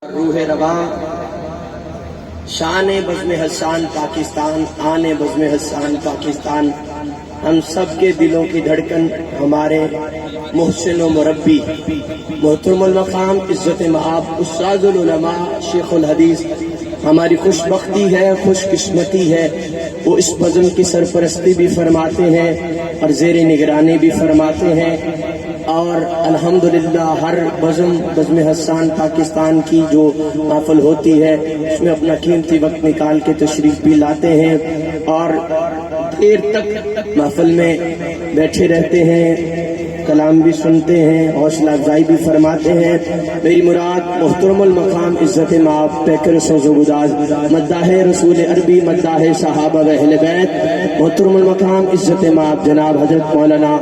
روح رواں شان بزم حسان پاکستان، آن بزم حسان پاکستان، ہم سب کے دلوں کی دھڑکن ہمارے محسن و مربی محترم المقام عزت مآب استاد العلماء شیخ الحدیث ہماری خوش بختی ہے، خوش قسمتی ہے، وہ اس بزم کی سرپرستی بھی فرماتے ہیں اور زیر نگرانی بھی فرماتے ہیں، اور الحمدللہ ہر بزم حسان پاکستان کی جو محفل ہوتی ہے اس میں اپنا قیمتی وقت نکال کے تشریف بھی لاتے ہیں اور دیر تک محفل میں بیٹھے رہتے ہیں، کلام بھی سنتے ہیں، حوصلہ افزائی بھی فرماتے ہیں۔ میری مراد محترم المقام عزت مآب پیکر سوزوگداز مداح رسول عربی، مداح صحابہ و اہل بیت، محترم المقام عزت مآب جناب حضرت مولانا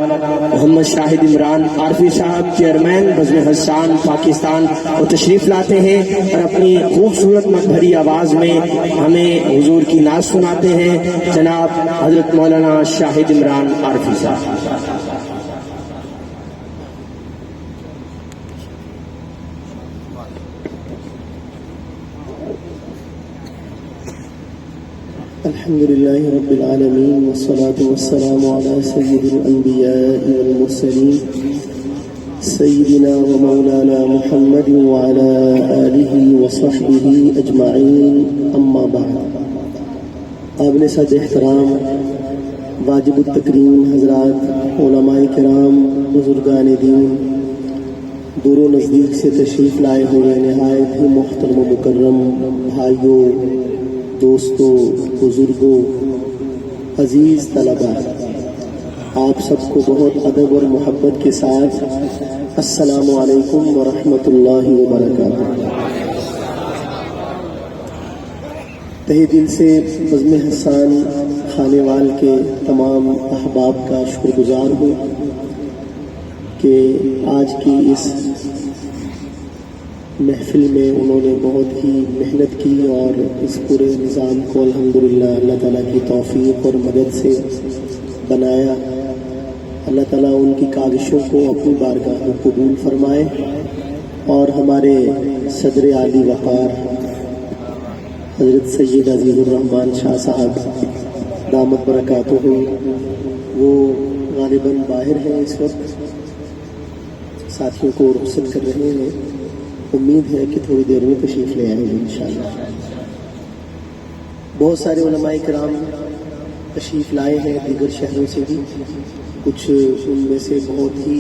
محمد شاہد عمران عارفی صاحب چیئرمین بزم حسان پاکستان، وہ تشریف لاتے ہیں اور اپنی خوبصورت مدھری آواز میں ہمیں حضور کی نعت سناتے ہیں۔ جناب حضرت مولانا شاہد عمران عارفی صاحب۔ الحمد لله رب العالمين والصلاة والسلام على سيد الأنبياء والمرسلين سيدنا ومولانا محمد وعلى آله وصحبه أجمعين، أما بعد۔ قابل صد احترام واجب التکریم حضرات، علماء کرام، بزرگان دین، دور و نزدیک سے تشریف لائے ہوئے نہایت ہی محترم و مکرم بھائیوں، دوستوں، بزرگوں، عزیز طلباء، آپ سب کو بہت ادب اور محبت کے ساتھ السلام علیکم ورحمۃ اللہ وبرکاتہ۔ تہہ دل سے بزم حسان خانے وال کے تمام احباب کا شکر گزار ہوں کہ آج کی اس محفل میں انہوں نے بہت ہی محنت کی اور اس پورے نظام کو الحمدللہ اللہ تعالیٰ کی توفیق اور مدد سے بنایا۔ اللہ تعالیٰ ان کی کاوشوں کو اپنی بارگاہ میں قبول فرمائے اور ہمارے صدر عالی وقار حضرت سید عزیز الرحمان شاہ صاحب دامت برکاتہ، وہ غالباً باہر ہیں اس وقت، ساتھیوں کو رخصت کر رہے ہیں، امید ہے کہ تھوڑی دیر میں تشریف لے آئیں گے انشاءاللہ۔ بہت سارے علماء کرام تشریف لائے ہیں دیگر شہروں سے بھی، کچھ ان میں سے بہت ہی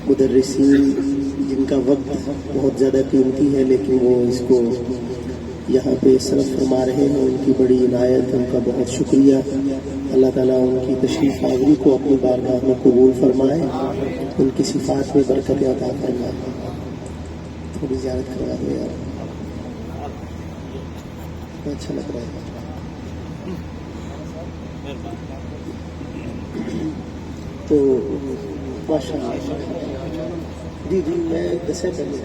مدرسین جن کا وقت بہت زیادہ قیمتی ہے لیکن وہ اس کو یہاں پہ صرف فرما رہے ہیں، ان کی بڑی عنایت، ان کا بہت شکریہ۔ اللہ تعالیٰ ان کی تشریف آوری کو اپنی بارگاہ میں قبول فرمائے، ان کی صفات میں برکت عطا فرمائے۔ تھوڑی زیارت کروا دو یار، اچھا لگ رہا ہے۔ تو ماشاء اللہ، جی میں دسے پہلے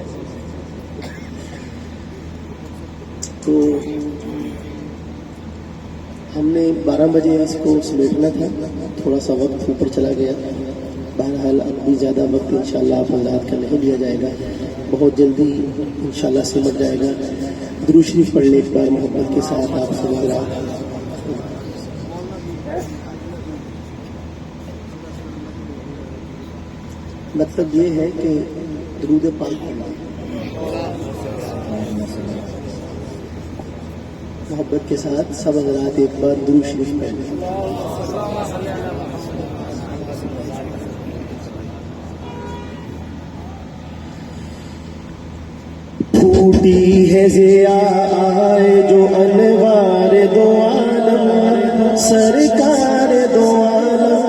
تو ہم نے 12 بجے اس کو سمیٹنا تھا، تھوڑا سا وقت اوپر چلا گیا، بہرحال اب بھی زیادہ وقت انشاءاللہ آپ حضرات کا نہیں لیا جائے گا، بہت جلدی انشاءاللہ سمجھ جائے گا۔ درود شریف پڑھ لیں ایک بار محبت کے ساتھ آپ سے حضرات۔ مطلب یہ ہے کہ درود پاک پڑھنا، محبت کے ساتھ سب حضرات ایک بار درود شریف پڑھ لیں۔ پھوٹی ہے ضیا آئے جو انوار دو عالم، سرکار دو عالم،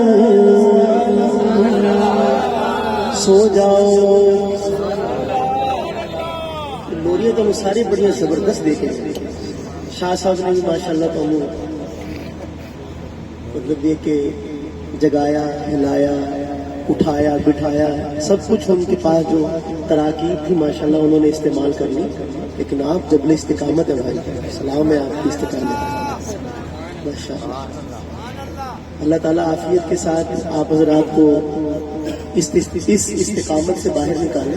سو جاؤ۔ لوریاں تو ساری بڑی زبردست دیکھیں، شاہ صاحب نے بھی ماشاءاللہ تو مطلب یہ کہ جگایا، ہلایا، اٹھایا، بٹھایا، سب کچھ ان کے پاس جو تراکیب تھی ماشاءاللہ انہوں نے استعمال کر لی، لیکن آپ جبل استقامت ہے بھائی، سلام ہے آپ کی استقامت ماشاءاللہ۔ اللہ تعالیٰ عافیت کے ساتھ آپ حضرات کو اس استقامت سے باہر نکالے۔